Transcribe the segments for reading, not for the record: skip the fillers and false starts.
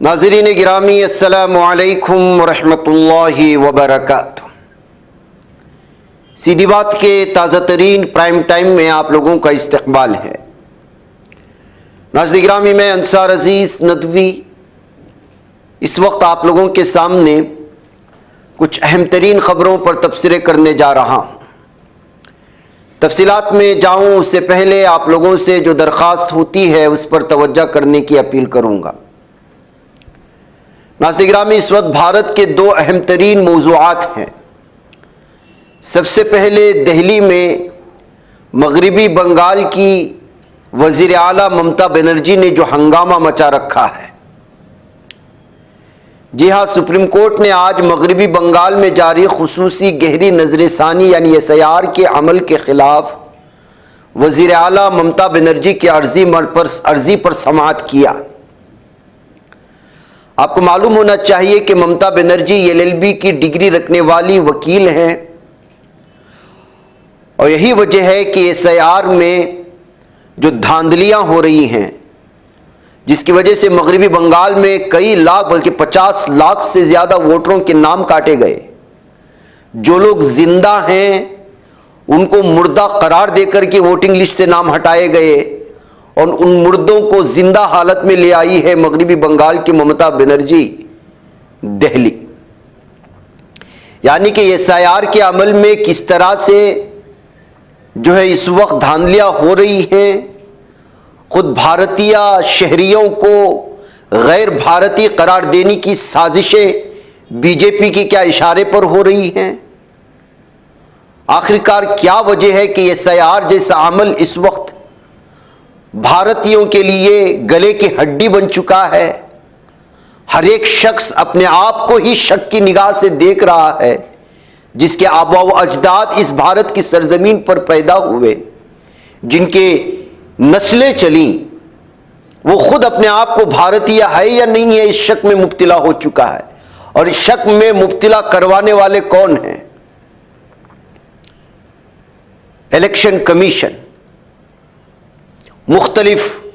नाज़रीन गिरामी अस्सलामु अलैकुम वरहमतुल्लाहि वबरकातुहू। सीधी बात के ताज़ा तरीन प्राइम टाइम में आप लोगों का इस्तकबाल है। नाज़रीन गिरामी, मैं अंसार अजीज़ नदवी इस वक्त आप लोगों के सामने कुछ अहम तरीन ख़बरों पर तबसरे करने जा रहा हूँ। तफसीलात में जाऊँ उससे पहले आप लोगों से जो दरख्वास्त होती है उस पर तवज्जो करने की अपील करूँगा। नाज़रीन गिरामी, इस वक्त भारत के दो अहम तरीन मौज़ूआत हैं। सबसे पहले दिल्ली में मगरिबी बंगाल की वज़ीर आला ममता बनर्जी ने जो हंगामा मचा रखा है। जी हाँ, सुप्रीम कोर्ट ने आज मगरिबी बंगाल में जारी खुसूसी गहरी नज़रसानी यानी SIR के अमल के खिलाफ वज़ीर आला ममता बनर्जी की अर्जी पर समाअत किया। आपको मालूम होना चाहिए कि ममता बनर्जी LLB की डिग्री रखने वाली वकील हैं और यही वजह है कि SIR में जो धांधलियां हो रही हैं, जिसकी वजह से मगरिबी बंगाल में कई लाख बल्कि 50 लाख से ज़्यादा वोटरों के नाम काटे गए। जो लोग जिंदा हैं उनको मुर्दा करार देकर के वोटिंग लिस्ट से नाम हटाए गए और उन मुर्दों को जिंदा हालत में ले आई है मगरिबी बंगाल की ममता बनर्जी दिल्ली। यानी कि SIR के अमल में किस तरह से जो है इस वक्त धांधलियां हो रही हैं। खुद भारतीय शहरियों को गैर भारतीय करार देने की साजिशें बीजेपी की क्या इशारे पर हो रही हैं। आखिरकार क्या वजह है कि SIR जैसा अमल इस वक्त भारतीयों के लिए गले की हड्डी बन चुका है। हर एक शख्स अपने आप को ही शक की निगाह से देख रहा है, जिसके आबा व अजदाद इस भारत की सरजमीन पर पैदा हुए, जिनके नस्लें चली, वो खुद अपने आप को भारतीय है या नहीं है इस शक में मुब्तिला हो चुका है। और इस शक में मुब्तिला करवाने वाले कौन हैं? इलेक्शन कमीशन मुख्तलिफ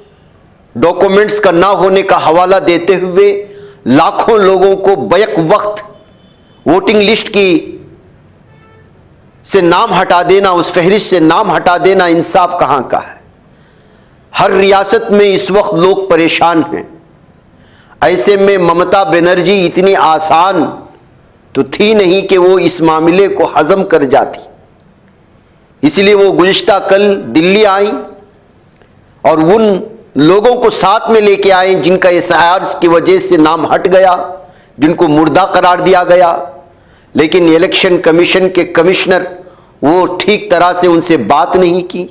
डॉक्यूमेंट्स का ना होने का हवाला देते हुए लाखों लोगों को बैक वक्त वोटिंग लिस्ट की से नाम हटा देना, उस फहरिस्त से नाम हटा देना इंसाफ कहां का है। हर रियासत में इस वक्त लोग परेशान हैं। ऐसे में ममता बनर्जी इतनी आसान तो थी नहीं कि वो इस मामले को हजम कर जाती। इसलिए वो गुज़िश्ता कल दिल्ली आई और उन लोगों को साथ में लेके आए जिनका SIR की वजह से नाम हट गया, जिनको मुर्दा करार दिया गया। लेकिन इलेक्शन कमीशन के कमिश्नर वो ठीक तरह से उनसे बात नहीं की।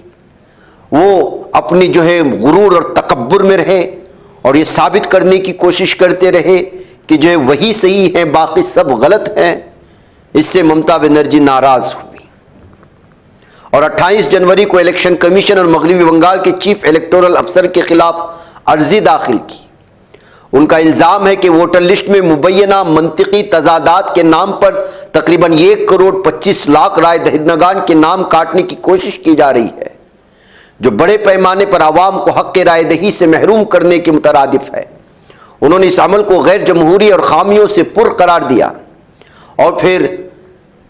वो अपनी जो है गुरूर और तकब्बुर में रहे और ये साबित करने की कोशिश करते रहे कि जो है वही सही है, बाकी सब गलत हैं। इससे ममता बनर्जी नाराज हुई और 28 जनवरी को इलेक्शन कमीशन और मगरिबी बंगाल के चीफ इलेक्टोरल अफसर के खिलाफ अर्जी दाखिल की। उनका इल्ज़ाम है कि वोटर लिस्ट में मुबैना मंतिकी तजादात के नाम पर तकरीबन 1 करोड़ 25 लाख राय दहिंदगान के नाम काटने की कोशिश की जा रही है, जो बड़े पैमाने पर आवाम को हक के राय दही से महरूम करने के मुतरादिफ है। उन्होंने इस अमल को गैर जमहूरी और खामियों से पुर करार दिया और फिर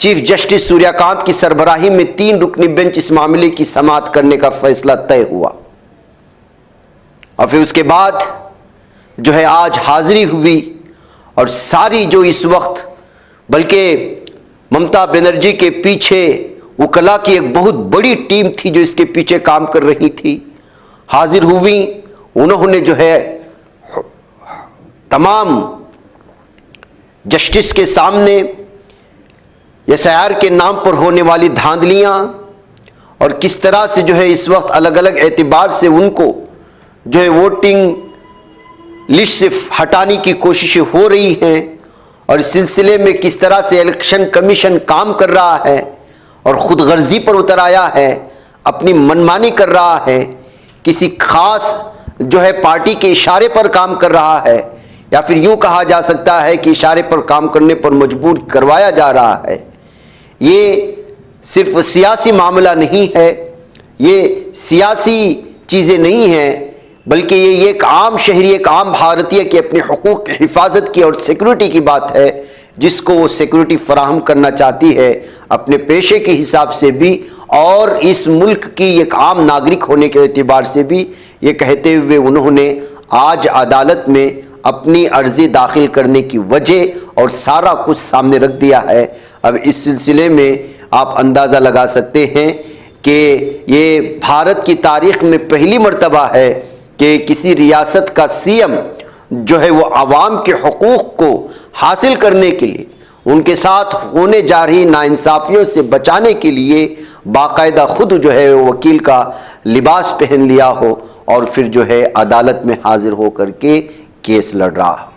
चीफ जस्टिस सूर्यकांत की सरबराही में 3 रुकनी बेंच इस मामले की समाअत करने का फैसला तय हुआ। और फिर उसके बाद जो है आज हाजिरी हुई और सारी जो इस वक्त बल्कि ममता बनर्जी के पीछे वकला की एक बहुत बड़ी टीम थी जो इसके पीछे काम कर रही थी, हाजिर हुई। उन्होंने जो है तमाम जस्टिस के सामने SIR के नाम पर होने वाली धांधलियां और किस तरह से जो है इस वक्त अलग अलग एतबार से उनको जो है वोटिंग लिस्ट से हटाने की कोशिशें हो रही हैं और इस सिलसिले में किस तरह से इलेक्शन कमीशन काम कर रहा है और खुद गर्जी पर उतर आया है, अपनी मनमानी कर रहा है, किसी खास जो है पार्टी के इशारे पर काम कर रहा है, या फिर यूं कहा जा सकता है कि इशारे पर काम करने पर मजबूर करवाया जा रहा है। ये सिर्फ सियासी मामला नहीं है, ये सियासी चीज़ें नहीं हैं, बल्कि ये एक आम शहरी, एक आम भारतीय के अपने हुकूक की हिफाजत की और सिक्योरिटी की बात है, जिसको वो सिक्योरिटी फराहम करना चाहती है अपने पेशे के हिसाब से भी और इस मुल्क की एक आम नागरिक होने के एतबार से भी। ये कहते हुए उन्होंने आज अदालत में अपनी अर्जी दाखिल करने की वजह और सारा कुछ सामने रख दिया है। अब इस सिलसिले में आप अंदाज़ा लगा सकते हैं कि ये भारत की तारीख में पहली मर्तबा है कि किसी रियासत का सीएम जो है वो आवाम के हुकूक को हासिल करने के लिए, उनके साथ होने जा रही नाइंसाफ़ियों से बचाने के लिए बाकायदा खुद जो है वकील का लिबास पहन लिया हो और फिर जो है अदालत में हाजिर होकर के केस लड़ रहा हो।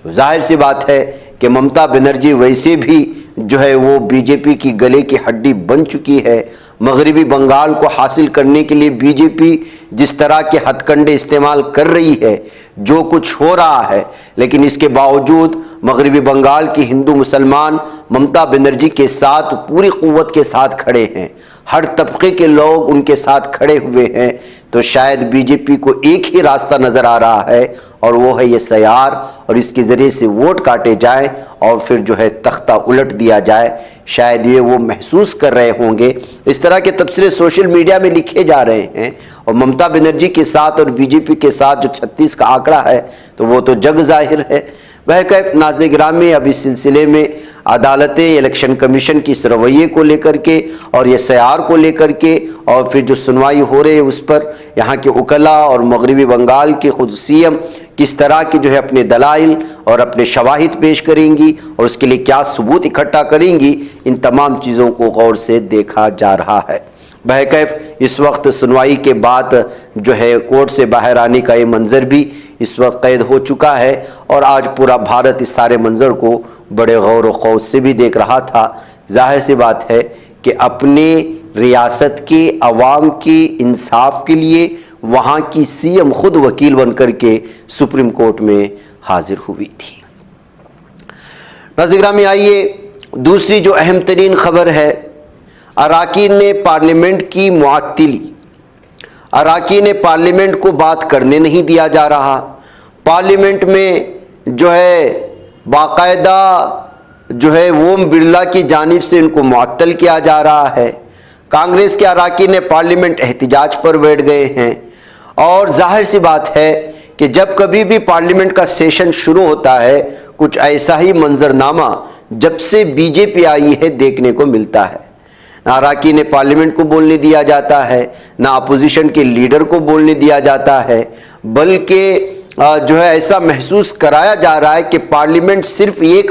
तो जाहिर सी बात है कि ममता बनर्जी वैसे भी जो है वो बीजेपी की गले की हड्डी बन चुकी है। मगरबी बंगाल को हासिल करने के लिए बीजेपी जिस तरह के हथकंडे इस्तेमाल कर रही है, जो कुछ हो रहा है, लेकिन इसके बावजूद मगरबी बंगाल की हिंदू मुसलमान ममता बनर्जी के साथ पूरी क़ुव्वत के साथ खड़े हैं। हर तबके के लोग उनके साथ खड़े हुए हैं। तो शायद बीजेपी को एक ही रास्ता नज़र आ रहा है और वो है ये सयार, और इसके ज़रिए से वोट काटे जाएं और फिर जो है तख्ता उलट दिया जाए। शायद ये वो महसूस कर रहे होंगे। इस तरह के तबसरे सोशल मीडिया में लिखे जा रहे हैं और ममता बनर्जी के साथ और बीजेपी के साथ जो 36 का आंकड़ा है तो वो तो जग जाहिर है। वह कह नाज़िर गिरामी, अब इस सिलसिले में अदालतें इलेक्शन कमीशन की इस रवैये को लेकर के और ये सयार को लेकर के और फिर जो सुनवाई हो रही है उस पर यहाँ के उकला और मगरबी बंगाल के खुद सीएम किस तरह की जो है अपने दलाइल और अपने शवाहिद पेश करेंगी और उसके लिए क्या सबूत इकट्ठा करेंगी, इन तमाम चीज़ों को गौर से देखा जा रहा है। बहरकैफ इस वक्त सुनवाई के बाद जो है कोर्ट से बाहर आने का ये मंज़र भी इस वक्त कैद हो चुका है और आज पूरा भारत इस सारे मंज़र को बड़े गौर व खौफ से भी देख रहा था। जाहिर सी बात है कि अपने रियासत के अवाम के इंसाफ के लिए वहाँ की सीएम खुद वकील बनकर के सुप्रीम कोर्ट में हाजिर हुई थी। नाज़रीन गिरामी, आइए दूसरी जो अहम तरीन खबर है, अराकीन ने पार्लियामेंट की मुअत्तली। अराकीन पार्लियामेंट को बात करने नहीं दिया जा रहा। पार्लियामेंट में जो है बाकायदा जो है ओम बिरला की जानिब से इनको मुअत्तल किया जा रहा है। कांग्रेस के अराकीन पार्लियामेंट एहतिजाज पर बैठ गए हैं और जाहिर सी बात है कि जब कभी भी पार्लियामेंट का सेशन शुरू होता है कुछ ऐसा ही मंजरनामा जब से बीजेपी आई है देखने को मिलता है। ना अराकीन पार्लियामेंट को बोलने दिया जाता है, ना अपोजिशन के लीडर को बोलने दिया जाता है, बल्कि जो है ऐसा महसूस कराया जा रहा है कि पार्लियामेंट सिर्फ एक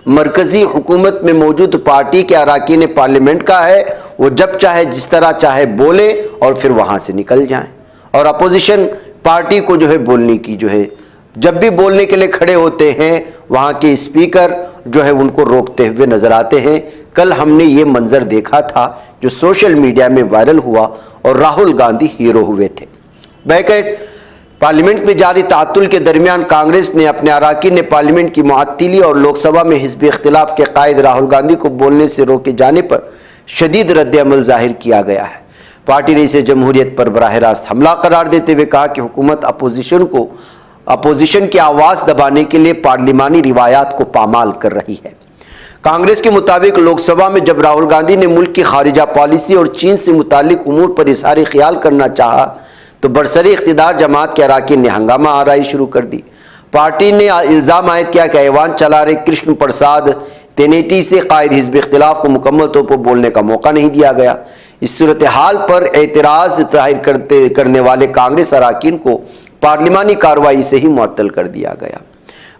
मरकज़ी हुकूमत में मौजूद पार्टी के अराकीन पार्लियामेंट का है। वो जब चाहे जिस तरह चाहे बोले और फिर वहाँ से निकल जाएं और अपोजिशन पार्टी को जो है बोलने की जो है जब भी बोलने के लिए खड़े होते हैं वहाँ के स्पीकर जो है उनको रोकते हुए नजर आते हैं। कल हमने ये मंजर देखा था जो सोशल मीडिया में वायरल हुआ और राहुल गांधी हीरो हुए थे। बैकेट पार्लियामेंट में जारी ताअत्तुल के दरमियान कांग्रेस ने अपने अराकीन पार्लियामेंट की मुअत्तली और लोकसभा में हिज़्ब इख्तिलाफ के कायद राहुल गांधी को बोलने से रोके जाने पर शदीद रद्द-ए-अमल जाहिर किया गया है। पार्टी ने इसे जमहूरियत पर बराह रास्त हमला करार देते हुए कहा कि हुकूमत अपोजिशन की आवाज़ दबाने के लिए पार्लिमानी रिवायात को पामाल कर रही है। कांग्रेस के मुताबिक लोकसभा में जब राहुल गांधी ने मुल्क की खारिजा पॉलिसी और चीन से मुतालिक उमूर पर इज़हार ख्याल करना चाहा तो बरसरे इख्तिदार जमात के अराकीन ने हंगामा आराई शुरू कर दी। पार्टी ने इल्ज़ाम आयद किया कि ऐवान चला रहे कृष्ण प्रसाद तेनेटी से कायद हिज़्ब इख्तिलाफ को मुकम्मल तौर पर बोलने का मौका नहीं दिया गया। इस सूरत हाल पर एतराज़ जाहिर करने वाले कांग्रेस अराकीन को पार्लिमानी कार्रवाई से ही मुअत्तल कर दिया गया।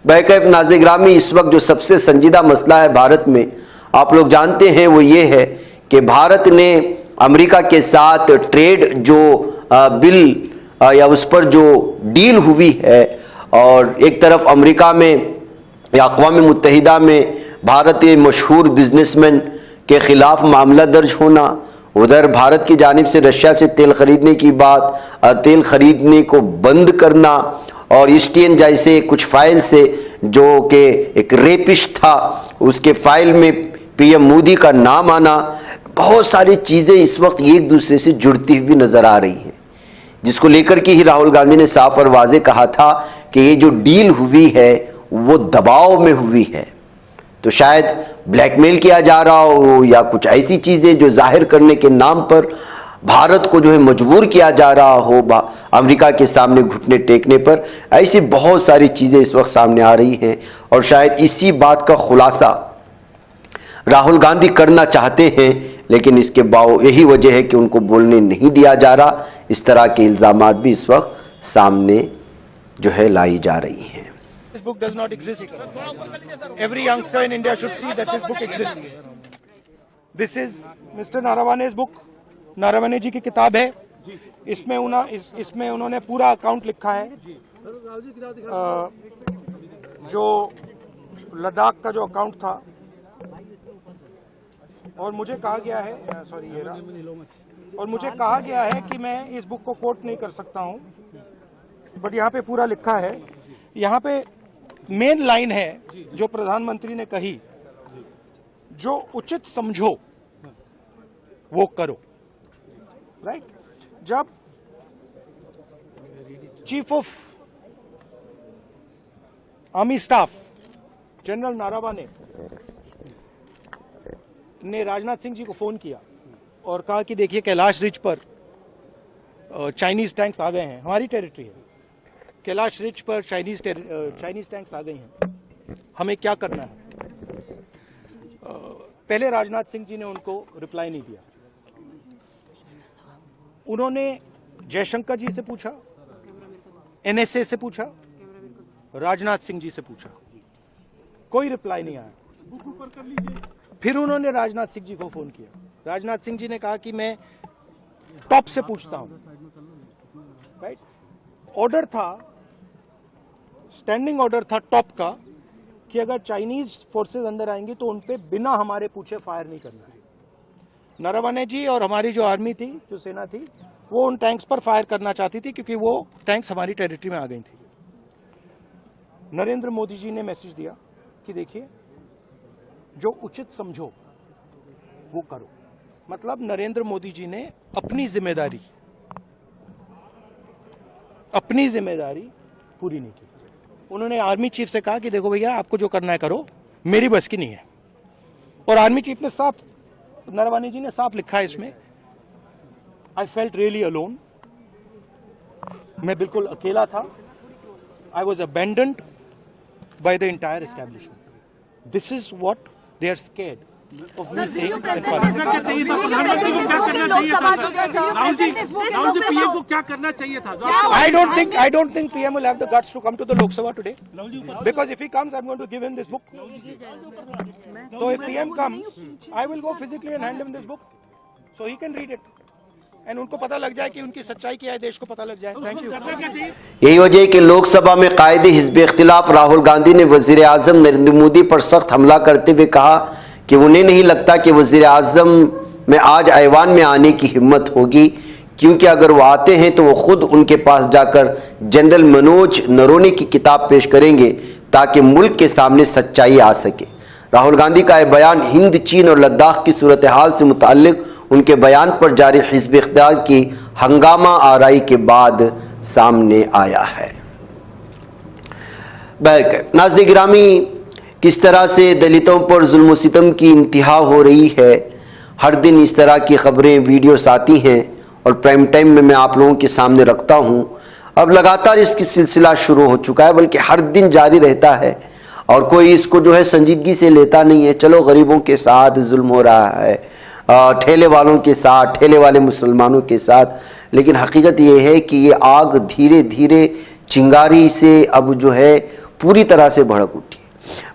बैकैफ नाज़रीन गिरामी, इस वक्त जो सबसे संजीदा मसला है भारत में, आप लोग जानते हैं, वो ये है कि भारत ने अमेरिका के साथ ट्रेड जो बिल या उस पर जो डील हुई है और एक तरफ अमेरिका में या अक़वाम मुत्तहिदा में भारत के मशहूर बिजनेसमैन के ख़िलाफ़ मामला दर्ज होना, उधर भारत की जानिब से रशिया से तेल ख़रीदने की बात, तेल ख़रीदने को बंद करना और ईस्टियन जैसे कुछ फाइल से जो कि एक रेपिस्ट था उसके फाइल में पीएम मोदी का नाम आना, बहुत सारी चीज़ें इस वक्त एक दूसरे से जुड़ती हुई नज़र आ रही हैं। जिसको लेकर के ही राहुल गांधी ने साफ और वाजे कहा था कि ये जो डील हुई है वो दबाव में हुई है। तो शायद ब्लैकमेल किया जा रहा हो या कुछ ऐसी चीजें जो जाहिर करने के नाम पर भारत को जो है मजबूर किया जा रहा हो अमेरिका के सामने घुटने टेकने पर। ऐसी बहुत सारी चीजें इस वक्त सामने आ रही हैं और शायद इसी बात का खुलासा राहुल गांधी करना चाहते हैं, लेकिन इसके यही वजह है कि उनको बोलने नहीं दिया जा रहा। इस तरह के इल्जामात भी इस वक्त सामने जो है लाई जा रही हैं। This book does not exist. Every youngster in India should see that this book exists. This is Mr. Narawane's book. Naravane जी की किताब है। इसमें उन्होंने पूरा अकाउंट लिखा है जो लद्दाख का जो अकाउंट था, और मुझे कहा गया है और मुझे कहा गया है कि मैं इस बुक को कोट नहीं कर सकता हूं, बट यहाँ पे पूरा लिखा है। यहाँ पे मेन लाइन है जो प्रधानमंत्री ने कही, जो उचित समझो वो करो। राइट? जब chief of army staff general Naravane ने राजनाथ सिंह जी को फोन किया और कहा कि देखिए कैलाश रिज पर चाइनीज टैंक्स आ गए हैं, हमारी टेरिटरी है, कैलाश रिज पर चाइनीज टैंक्स आ गए हैं, हमें क्या करना है। पहले राजनाथ सिंह जी ने उनको रिप्लाई नहीं दिया। उन्होंने जयशंकर जी से पूछा, एनएसए से पूछा, राजनाथ सिंह जी से पूछा, कोई रिप्लाई नहीं आया। फिर उन्होंने राजनाथ सिंह जी को फोन किया। राजनाथ सिंह जी ने कहा कि मैं टॉप से पूछता हूं। राइट? ऑर्डर था, स्टैंडिंग ऑर्डर था टॉप का कि अगर चाइनीज फोर्सेस अंदर आएंगी तो उनपे बिना हमारे पूछे फायर नहीं करना है। नरवणे जी और हमारी जो आर्मी थी, जो सेना थी, वो उन टैंक्स पर फायर करना चाहती थी क्योंकि वो टैंक्स हमारी टेरिटरी में आ गई थी। नरेंद्र मोदी जी ने मैसेज दिया कि देखिए जो उचित समझो वो करो। मतलब नरेंद्र मोदी जी ने अपनी जिम्मेदारी पूरी नहीं की। उन्होंने आर्मी चीफ से कहा कि देखो भैया आपको जो करना है करो, मेरी बस की नहीं है। और आर्मी चीफ ने साफ, नरवाने जी ने साफ लिखा है इसमें, आई फेल्ट रियली अलोन, मैं बिल्कुल अकेला था, I was abandoned by the entire establishment. This is what they are scared of me saying PM को क्या करना चाहिए था? I don't think PM will have the guts to come to the Lok Sabha today, because if he comes, I'm going to give him this book. So if PM comes, I will go physically and hand him this book, so he can read it, and उनको पता लग जाए कि उनकी सच्चाई क्या है, देश को पता लग जाए। Thank you. यही वजह है कि लोकसभा में कायदे हिज़्ब इख्तिलाफ राहुल गांधी ने वजीर आजम नरेंद्र मोदी पर सख्त हमला करते हुए कहा कि उन्हें नहीं लगता कि वज़ीर आज़म में आज ऐवान में आने की हिम्मत होगी, क्योंकि अगर वो आते हैं तो वो खुद उनके पास जाकर जनरल मनोज नरवणे की किताब पेश करेंगे ताकि मुल्क के सामने सच्चाई आ सके। राहुल गांधी का यह बयान हिंद, चीन और लद्दाख की सूरत हाल से मुताल्लिक उनके बयान पर जारी हिज़्ब इख्तिलाफ की हंगामा आराई के बाद सामने आया है। बहरकैफ नाज़रीन गिरामी, किस तरह से दलितों पर जुल्म व सितम की इंतहा हो रही है। हर दिन इस तरह की खबरें, वीडियोस आती हैं और प्राइम टाइम में मैं आप लोगों के सामने रखता हूं। अब लगातार इसकी सिलसिला शुरू हो चुका है, बल्कि हर दिन जारी रहता है और कोई इसको जो है संजीदगी से लेता नहीं है। चलो गरीबों के साथ जुल्म हो रहा है, ठेले वालों के साथ, ठेले वाले मुसलमानों के साथ, लेकिन हकीकत ये है कि ये आग धीरे धीरे चिंगारी से अब जो है पूरी तरह से भड़क उठी।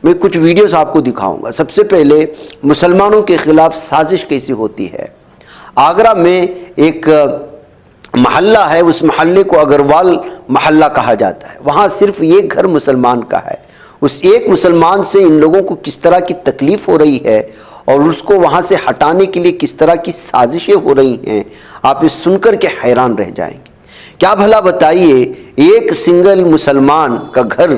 मैं कुछ वीडियोस आपको दिखाऊंगा। सबसे पहले मुसलमानों के खिलाफ साजिश कैसी होती है। आगरा में एक महल्ला है, उस महल्ले को अग्रवाल महल्ला कहा जाता है। वहाँ सिर्फ एक घर मुसलमान का है। उस एक मुसलमान से इन लोगों को किस तरह की तकलीफ हो रही है और उसको वहाँ से हटाने के लिए किस तरह की साजिशें हो रही हैं, आप इस सुनकर के हैरान रह जाएंगे। क्या भला बताइए, एक सिंगल मुसलमान का घर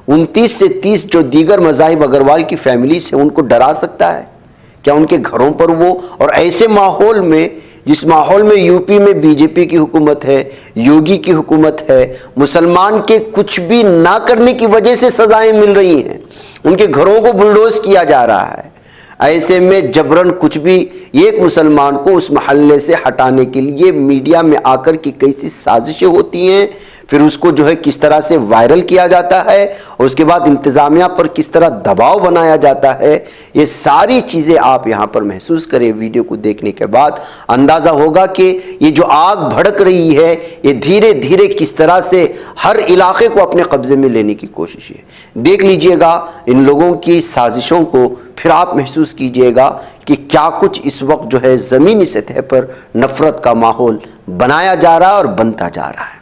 29 से 30 जो दीगर मज़ाहिब अग्रवाल की फैमिली से उनको डरा सकता है क्या? उनके घरों पर वो, और ऐसे माहौल में जिस माहौल में यूपी में बीजेपी की हुकूमत है, योगी की हुकूमत है, मुसलमान के कुछ भी ना करने की वजह से सजाएं मिल रही हैं, उनके घरों को बुलडोज किया जा रहा है, ऐसे में जबरन कुछ भी एक मुसलमान को उस महल्ले से हटाने के लिए मीडिया में आकर की कैसी साजिशें होती हैं, फिर उसको जो है किस तरह से वायरल किया जाता है और उसके बाद इंतजामिया पर किस तरह दबाव बनाया जाता है, ये सारी चीज़ें आप यहाँ पर महसूस करें। वीडियो को देखने के बाद अंदाज़ा होगा कि ये जो आग भड़क रही है ये धीरे धीरे किस तरह से हर इलाके को अपने कब्जे में लेने की कोशिश है। देख लीजिएगा इन लोगों की साजिशों को, फिर आप महसूस कीजिएगा कि क्या कुछ इस वक्त जो है ज़मीनी सतह पर नफरत का माहौल बनाया जा रहा है और बनता जा रहा है।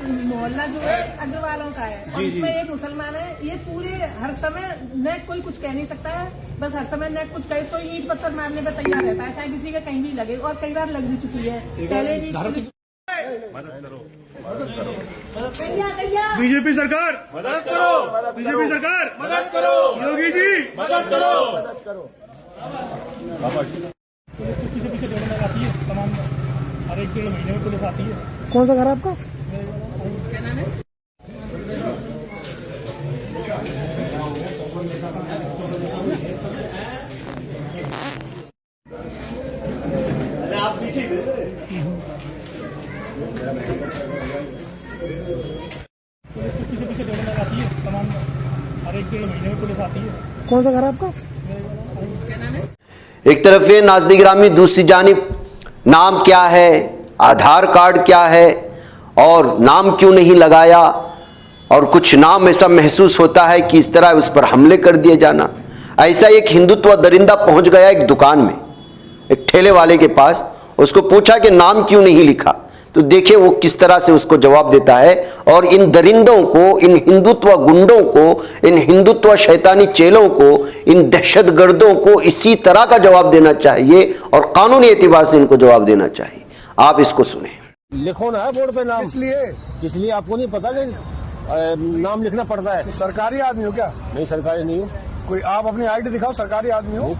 मोहल्ला जो है अग्रवालों का है और उसमें एक मुसलमान है। ये पूरे हर समय न कोई कुछ कह नहीं सकता है, बस हर समय न कुछ कहे तो ईंट पत्थर मारने पर तैयार रहता है, चाहे किसी का कहीं भी लगे, और कई बार लग भी चुकी है पहले भी। बीजेपी सरकार मदद करो, बीजेपी सरकार मदद करो, योगी जी मदद करो, मदद करो। पीछे जोड़ने लगाती है तमाम, हर एक डेढ़ महीने में पुलिस आती है। कौन सा घर आपका? क्या नाम है? आप पीछे जोड़ने लगाती है तमाम, हर एक डेढ़ महीने में पुलिस आती है। कौन सा घर आपका? क्या नाम है? एक तरफ ये नाज़रीन गिरामी, दूसरी जानिब नाम क्या है, आधार कार्ड क्या है और नाम क्यों नहीं लगाया, और कुछ नाम ऐसा महसूस होता है कि इस तरह उस पर हमले कर दिए जाना। ऐसा एक हिंदुत्व दरिंदा पहुंच गया एक दुकान में, एक ठेले वाले के पास, उसको पूछा कि नाम क्यों नहीं लिखा, तो देखिए वो किस तरह से उसको जवाब देता है। और इन दरिंदों को, इन हिंदुत्व गुंडों को, इन हिंदुत्व शैतानी चेलों को, इन दहशतगर्दों को इसी तरह का जवाब देना चाहिए और कानूनी एतबार से इनको जवाब देना चाहिए। आप इसको सुने। लिखो ना बोर्ड पे नाम, इसलिए आपको नहीं पता कि नाम लिखना पड़ता है। सरकारी आदमी हो क्या? नहीं, सरकारी नहीं हूँ। कोई आप अपनी आईडी दिखाओ, सरकारी आदमी हो।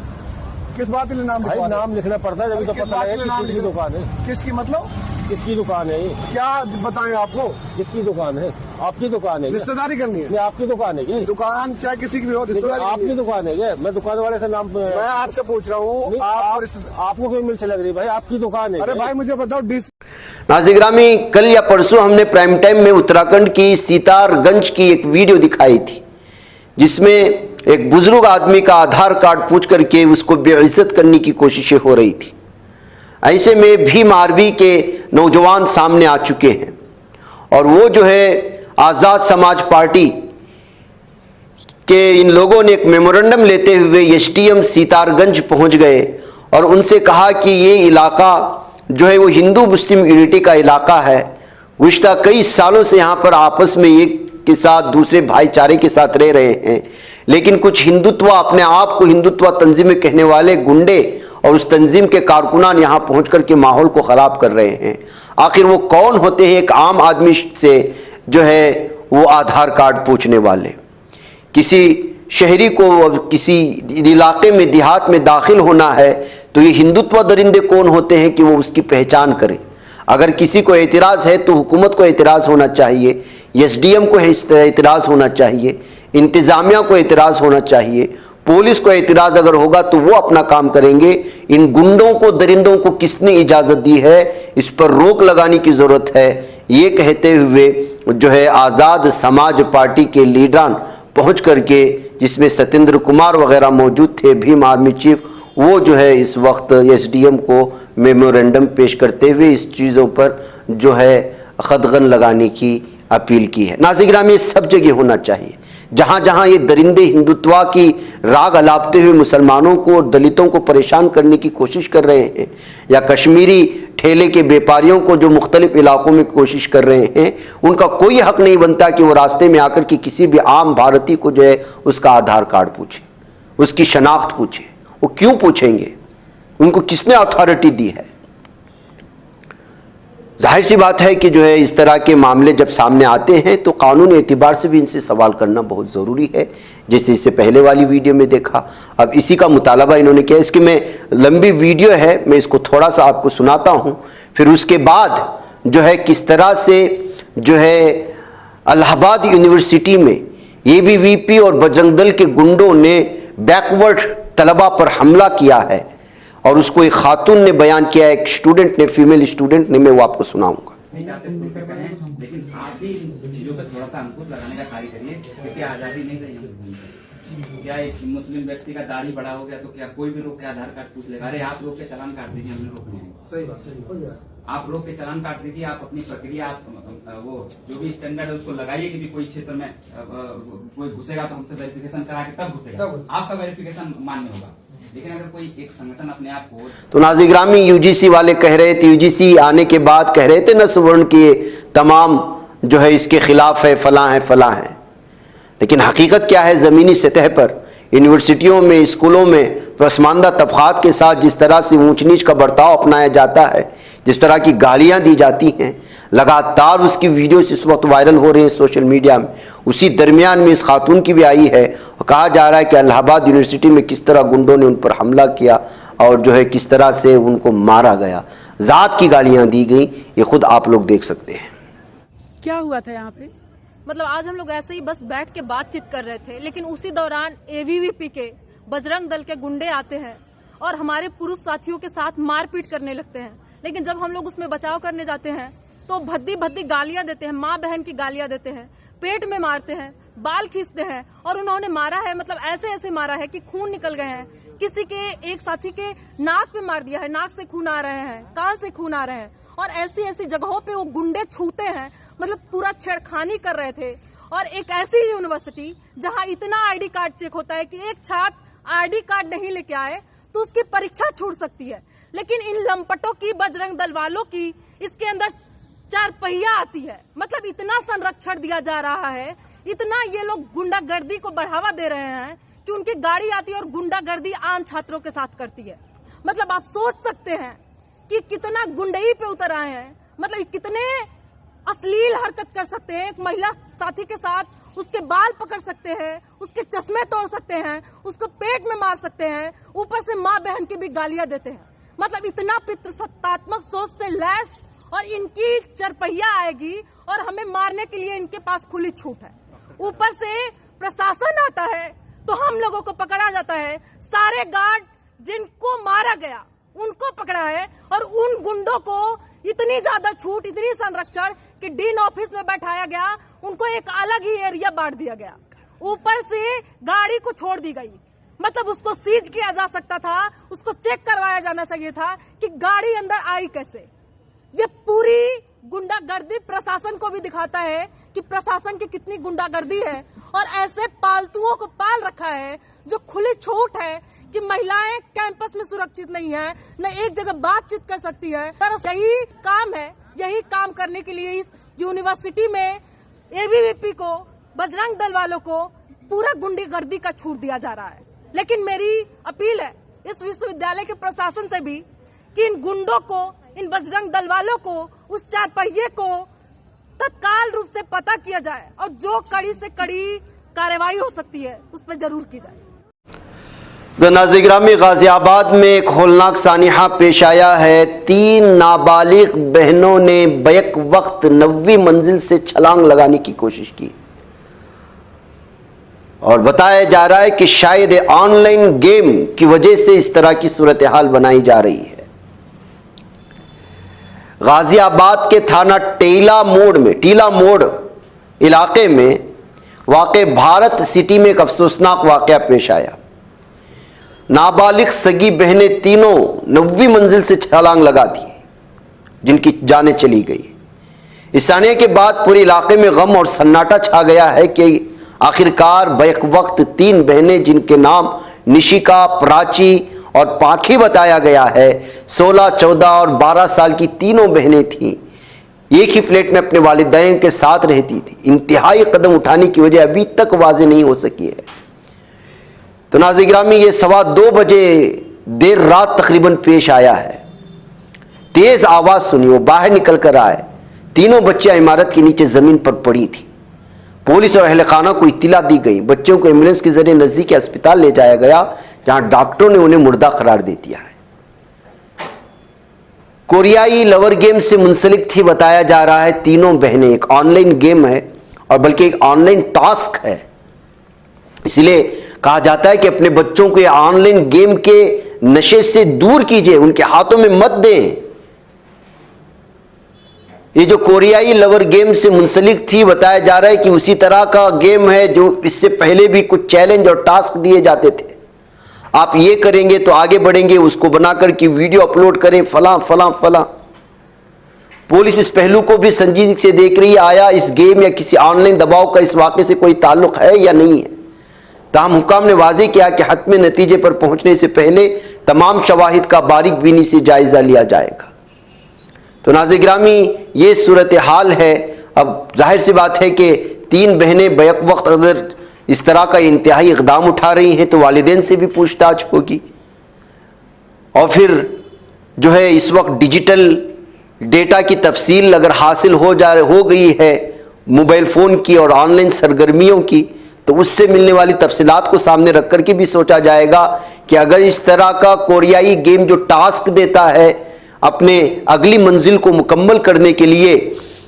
किस बात के लिए नाम भाई नाम लिखना पड़ता है, जब तो पता है कि किसकी दुकान है। किसकी मतलब? किसकी दुकान है? क्या बताएं आपको? किसकी दुकान है? आपकी दुकान है? रिश्तेदारी करनी है? नहीं, आपकी दुकान है क्या? दुकान चाहे किसी की भी हो, रिश्तेदारी आपकी दुकान है क्या? मैं दुकान वाले से नाम, मैं आपसे पूछ रहा हूँ, आपको क्यों मिर्च लग रही भाई? आपकी दुकान है? अरे भाई मुझे बताओ। नाज़रीन गिरामी, कल या परसों हमने प्राइम टाइम में उत्तराखंड की सीतारगंज की एक वीडियो दिखाई थी, जिसमें एक बुजुर्ग आदमी का आधार कार्ड पूछ करके उसको बेइज्जत करने की कोशिशें हो रही थी। ऐसे में भीम आर्मी के नौजवान सामने आ चुके हैं और वो जो है आज़ाद समाज पार्टी के इन लोगों ने एक मेमोरेंडम लेते हुए एसडीएम सीतारगंज पहुंच गए और उनसे कहा कि ये इलाका जो है वो हिंदू मुस्लिम यूनिटी का इलाका है। गुज़िश्ता कई सालों से यहाँ पर आपस में एक के साथ दूसरे भाईचारे के साथ रह रहे हैं, लेकिन कुछ हिंदुत्व, अपने आप को हिंदुत्व तंजीमें कहने वाले गुंडे और उस तंजीम के कारकुनान यहाँ पहुँच कर के माहौल को ख़राब कर रहे हैं। आखिर वो कौन होते हैं? एक आम आदमी से जो है वो आधार कार्ड पूछने वाले। किसी शहरी को किसी इलाके में, देहात में दाखिल होना है तो ये हिंदुत्व दरिंदे कौन होते हैं कि वो उसकी पहचान करें। अगर किसी को एतराज़ है तो हुकूमत को एतराज़ होना चाहिए, एसडीएम को एतराज़ होना चाहिए, इंतज़ामिया को एतराज़ होना चाहिए, पुलिस को एतराज़ अगर होगा तो वो अपना काम करेंगे। इन गुंडों को, दरिंदों को किसने इजाज़त दी है, इस पर रोक लगाने की ज़रूरत है। ये कहते हुए जो है आज़ाद समाज पार्टी के लीडरान पहुँच करके, जिसमें सत्येंद्र कुमार वगैरह मौजूद थे, भीम आर्मी चीफ, वो जो है इस वक्त एसडीएम को मेमोरेंडम पेश करते हुए इस चीज़ों पर जो है खदगन लगाने की अपील की है। नाज़रीन गिरामी, ये सब जगह होना चाहिए। जहाँ जहाँ ये दरिंदे हिंदुत्वा की राग अलापते हुए मुसलमानों को और दलितों को परेशान करने की कोशिश कर रहे हैं, या कश्मीरी ठेले के व्यापारियों को जो मुख्तलिफ इलाकों में कोशिश कर रहे हैं, उनका कोई हक नहीं बनता कि वो रास्ते में आकर के किसी भी आम भारतीय को जो है उसका आधार कार्ड पूछे, उसकी शनाख्त पूछे। वो क्यों पूछेंगे? उनको किसने अथॉरिटी दी है? जाहिर सी बात है कि जो है इस तरह के मामले जब सामने आते हैं तो कानूनी एतबार से भी इनसे सवाल करना बहुत ज़रूरी है, जैसे इससे पहले वाली वीडियो में देखा। अब इसी का मुतालबा इन्होंने किया। इसकी मैं लंबी वीडियो है, मैं इसको थोड़ा सा आपको सुनाता हूँ, फिर उसके बाद जो है किस तरह से जो है इलाहाबाद यूनिवर्सिटी में ABVP और बजरंग दल के गुंडों ने बैकवर्ड तलबा पर हमला किया है, और उसको एक खातून ने बयान किया, एक स्टूडेंट ने, फीमेल स्टूडेंट ने, मैं वो आपको सुनाऊंगा। नहीं चाहते लेकिन आप भी चीजों पर थोड़ा सा अंकुश लगाने का कार्य करिए, क्योंकि आजादी नहीं रही हम। क्या एक मुस्लिम व्यक्ति का दाढ़ी बड़ा हो गया तो क्या कोई भी रोक के आधार कार्ड पूछ लेगा? अरे आप रोक के चालान काट दीजिए, हमने रोकने हैं। सही बात, सही आप रोक के चालान काट दीजिए, आप अपनी प्रक्रिया, आप वो जो भी स्टैंडर्ड है उसको लगाइए कि भी कोई क्षेत्र में कोई घुसेगा तो हमसे वेरिफिकेशन करा के तब घुसेगा, आपका वेरिफिकेशन मान्य होगा। लेकिन अगर कोई एक संगठन अपने आप को, तो नाज़रीन गिरामी, UGC वाले कह रहे थे, UGC आने के बाद कह रहे थे नस्ल वर्ण के तमाम जो है इसके खिलाफ है, फलां है, फलां है। लेकिन हकीकत क्या है ज़मीनी सतह पर? यूनिवर्सिटियों में, स्कूलों में पसमानदा तबकात के साथ जिस तरह से ऊंच नीच का बर्ताव अपनाया जाता है, जिस तरह की गालियां दी जाती हैं, लगातार उसकी वीडियोस इस वक्त वायरल हो रही हैं सोशल मीडिया में। उसी दरमियान में इस खातून की भी आई है और कहा जा रहा है कि इलाहाबाद यूनिवर्सिटी में किस तरह गुंडों ने उन पर हमला किया और जो है किस तरह से उनको मारा गया, जात की गालियां दी गई। ये खुद आप लोग देख सकते हैं। क्या हुआ था यहाँ पे? मतलब आज हम लोग ऐसे ही बस बैठ के बातचीत कर रहे थे, लेकिन उसी दौरान ABVP के बजरंग दल के गुंडे आते हैं और हमारे पुरुष साथियों के साथ मारपीट करने लगते हैं। लेकिन जब हम लोग उसमें बचाव करने जाते हैं तो भद्दी भद्दी गालियां देते हैं, माँ बहन की गालियां देते हैं, पेट में मारते हैं, बाल खींचते हैं। और उन्होंने मारा है, मतलब ऐसे ऐसे मारा है कि खून निकल गए हैं। किसी के एक साथी के नाक पे मार दिया है, नाक से खून आ रहे हैं, कान से खून आ रहे हैं। और ऐसी ऐसी जगहों पे वो गुंडे छूते हैं, मतलब पूरा छेड़खानी कर रहे थे। और एक ऐसी यूनिवर्सिटी जहां इतना ID कार्ड चेक होता है कि एक छात्र ID कार्ड नहीं लेके आए तो उसकी परीक्षा छूट सकती है, लेकिन इन लंपटों की, बजरंग दल वालों की, इसके अंदर 4 पहिया आती है। मतलब इतना संरक्षण दिया जा रहा है, इतना ये लोग गुंडागर्दी को बढ़ावा दे रहे हैं कि उनकी गाड़ी आती है और गुंडागर्दी आम छात्रों के साथ करती है। मतलब आप सोच सकते हैं कि कितना गुंडई पे उतर आए हैं, मतलब कितने अश्लील हरकत कर सकते हैं। एक महिला साथी के साथ उसके बाल पकड़ सकते हैं, उसके चश्मे तोड़ सकते हैं, उसको पेट में मार सकते हैं, ऊपर से माँ बहन की भी गालियां देते हैं। मतलब इतना पितृसत्तात्मक सोच से लैस, और इनकी चरपहिया आएगी और हमें मारने के लिए इनके पास खुली छूट है। ऊपर से प्रशासन आता है तो हम लोगों को पकड़ा जाता है। सारे गार्ड जिनको मारा गया उनको पकड़ा है, और उन गुंडों को इतनी ज्यादा छूट, इतनी संरक्षण कि डीन ऑफिस में बैठाया गया, उनको एक अलग ही एरिया बांट दिया गया। ऊपर से गाड़ी को छोड़ दी गई, मतलब उसको सीज किया जा सकता था, उसको चेक करवाया जाना चाहिए था कि गाड़ी अंदर आई कैसे। ये पूरी गुंडागर्दी प्रशासन को भी दिखाता है कि प्रशासन की कितनी गुंडागर्दी है। और ऐसे पालतुओं को पाल रखा है जो खुली छूट है कि महिलाएं कैंपस में सुरक्षित नहीं है, न एक जगह बातचीत कर सकती है। दरअसल यही काम है, यही काम करने के लिए इस यूनिवर्सिटी में ABVP को, बजरंग दल वालों को पूरा गुंडागर्दी का छूट दिया जा रहा है। लेकिन मेरी अपील है इस विश्वविद्यालय के प्रशासन से भी कि इन गुंडों को, इन बजरंग दल वालों को, उस 4 पहिए को तत्काल रूप से पता किया जाए और जो कड़ी से कड़ी कार्रवाई हो सकती है उस पर जरूर की जाए। नाज़रीन गिरामी, गाजियाबाद में एक होलनाक सानिहा पेश आया है। 3 नाबालिग बहनों ने बैक वक्त 9वीं मंजिल से छलांग लगाने की कोशिश की और बताया जा रहा है कि शायद ऑनलाइन गेम की वजह से इस तरह की सूरत हाल बनाई जा रही है। गाजियाबाद के थाना टीला मोड़ इलाके में वाक़े भारत सिटी में एक अफसोसनाक वाक़या पेश आया। नाबालिग सगी बहनें तीनों 9वीं मंजिल से छलांग लगा दी, जिनकी जानें चली गई। इस सानिया के बाद पूरे इलाके में गम और सन्नाटा छा गया है कि आखिरकार बैक वक्त 3 बहनें, जिनके नाम निशिका, प्राची और पाखी बताया गया है, 16, 14 और 12 साल की तीनों बहनें थीं। एक ही फ्लैट में अपने वालिदैन के साथ रहती थी। इंतहाई कदम उठाने की वजह अभी तक वाज़े नहीं हो सकी है। तो नाज़रीन गिरामी, ये 2:15 बजे देर रात तकरीबन पेश आया है। तेज आवाज सुनी, वो बाहर निकल कर आए। तीनों बच्चियां इमारत के नीचे जमीन पर पड़ी थी। पुलिस और अहले खाना को इत्तला दी गई। बच्चों को एम्बुलेंस के जरिए नजदीकी अस्पताल ले जाया गया, जहां डॉक्टरों ने उन्हें मुर्दा करार दे दिया है। कोरियाई लवर गेम से मुंसलिक थी बताया जा रहा है तीनों बहनें। एक ऑनलाइन गेम है और बल्कि एक ऑनलाइन टास्क है, इसलिए कहा जाता है कि अपने बच्चों को ये ऑनलाइन गेम के नशे से दूर कीजिए, उनके हाथों में मत दें। ये जो कोरियाई लवर गेम से मुंसलिक थी बताया जा रहा है कि उसी तरह का गेम है जो इससे पहले भी कुछ चैलेंज और टास्क दिए जाते थे। आप ये करेंगे तो आगे बढ़ेंगे, उसको बनाकर कि वीडियो अपलोड करें, फला फला फला। पुलिस इस पहलू को भी संजीदगी से देख रही है, आया इस गेम या किसी ऑनलाइन दबाव का इस वाक़े से कोई ताल्लुक है या नहीं है। ताहम हुक्काम ने वाज़ेह किया कि हत्मी नतीजे पर पहुंचने से पहले तमाम शवाहिद का बारीक बीनी से जायजा लिया जाएगा। तो नाज़रीन गिरामी, ये सूरत हाल है। अब जाहिर सी बात है कि तीन बहनें बैक वक्त अगर इस तरह का इंतहाई इक़दाम उठा रही हैं तो वालिदैन से भी पूछताछ होगी। और फिर जो है इस वक्त डिजिटल डेटा की तफसील अगर हासिल हो गई है मोबाइल फ़ोन की और ऑनलाइन सरगर्मियों की, तो उससे मिलने वाली तफसीलात को सामने रख कर के भी सोचा जाएगा कि अगर इस तरह का कोरियाई गेम जो टास्क देता है अपने अगली मंजिल को मुकम्मल करने के लिए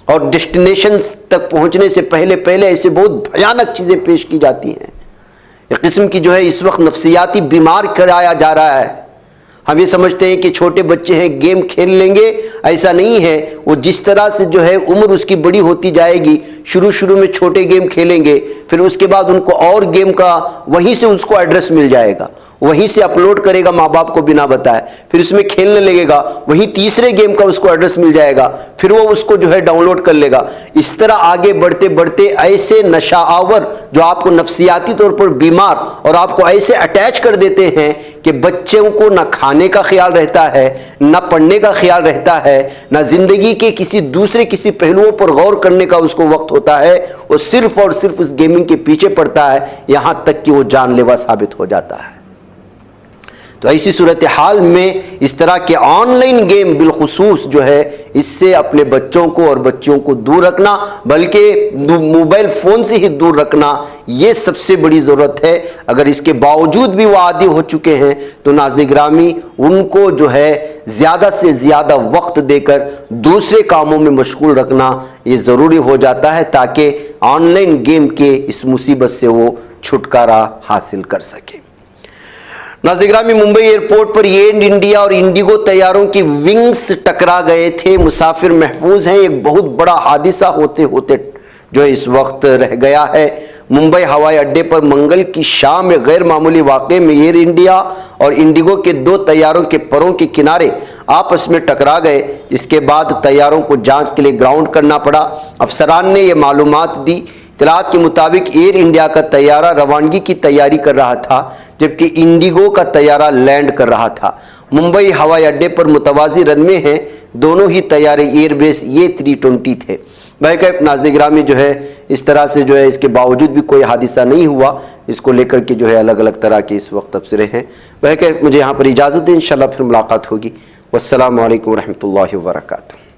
और डेस्टिनेशन तक पहुंचने से पहले पहले ऐसे बहुत भयानक चीज़ें पेश की जाती हैं, एक किस्म की जो है इस वक्त नफ्सियाती बीमार कराया जा रहा है। हम ये समझते हैं कि छोटे बच्चे हैं, गेम खेल लेंगे, ऐसा नहीं है। वो जिस तरह से जो है उम्र उसकी बड़ी होती जाएगी, शुरू में छोटे गेम खेलेंगे, फिर उसके बाद उनको और गेम का वहीं से उसको एड्रेस मिल जाएगा, वहीं से अपलोड करेगा माँ बाप को बिना बताए, फिर उसमें खेलने लगेगा, वहीं तीसरे गेम का उसको एड्रेस मिल जाएगा, फिर वो उसको जो है डाउनलोड कर लेगा। इस तरह आगे बढ़ते बढ़ते ऐसे नशाआवर जो आपको नफ्सियाती तौर पर बीमार और आपको ऐसे अटैच कर देते हैं कि बच्चों को ना खाने का ख्याल रहता है, ना पढ़ने का ख्याल रहता है, ना जिंदगी के किसी दूसरे किसी पहलुओं पर गौर करने का उसको वक्त होता है। वो सिर्फ और सिर्फ उस गेमिंग के पीछे पड़ता है, यहां तक कि वो जानलेवा साबित हो जाता है। तो ऐसी सूरत हाल में इस तरह के ऑनलाइन गेम बिलखुसूस जो है इससे अपने बच्चों को और बच्चियों को दूर रखना, बल्कि मोबाइल फ़ोन से ही दूर रखना, ये सबसे बड़ी ज़रूरत है। अगर इसके बावजूद भी वो आदी हो चुके हैं तो नाज़रीन गिरामी उनको जो है ज़्यादा से ज़्यादा वक्त देकर दूसरे कामों में मशगूल रखना ये ज़रूरी हो जाता है, ताकि ऑनलाइन गेम के इस मुसीबत से वो छुटकारा हासिल कर सके। नाज़रीन गिरामी, मुंबई एयरपोर्ट पर एयर इंडिया और इंडिगो तैयारों की विंग्स टकरा गए थे। मुसाफिर महफूज हैं। एक बहुत बड़ा हादिसा होते होते जो इस वक्त रह गया है। मुंबई हवाई अड्डे पर मंगल की शाम में गैर मामूली वाक़े में एयर इंडिया और इंडिगो के दो तैयारों के परों के किनारे आपस में टकरा गए। इसके बाद तैयारों को जांच के लिए ग्राउंड करना पड़ा। अफसरान ने यह मालूमात दी। इत्तलात के मुताबिक एयर इंडिया का तैयारा रवानगी की तैयारी कर रहा था, जबकि इंडिगो का तैयारा लैंड कर रहा था। मुंबई हवाई अड्डे पर मुतवाज़ी रनवे हैं। दोनों ही तैयारे एयरबेस ये320 थे। बहरकैफ नाज़रीन गिरामी जो है इस तरह से जो है इसके बावजूद भी कोई हादिसा नहीं हुआ, इसको लेकर के जो है अलग अलग तरह के इस वक्त तबसरे हैं। बहरकैफ मुझे यहाँ पर इजाज़त दें, इंशाअल्लाह फिर मुलाकात होगी। वस्सलामु अलैकुम रहमतुल्लाहि व बरकातुहू।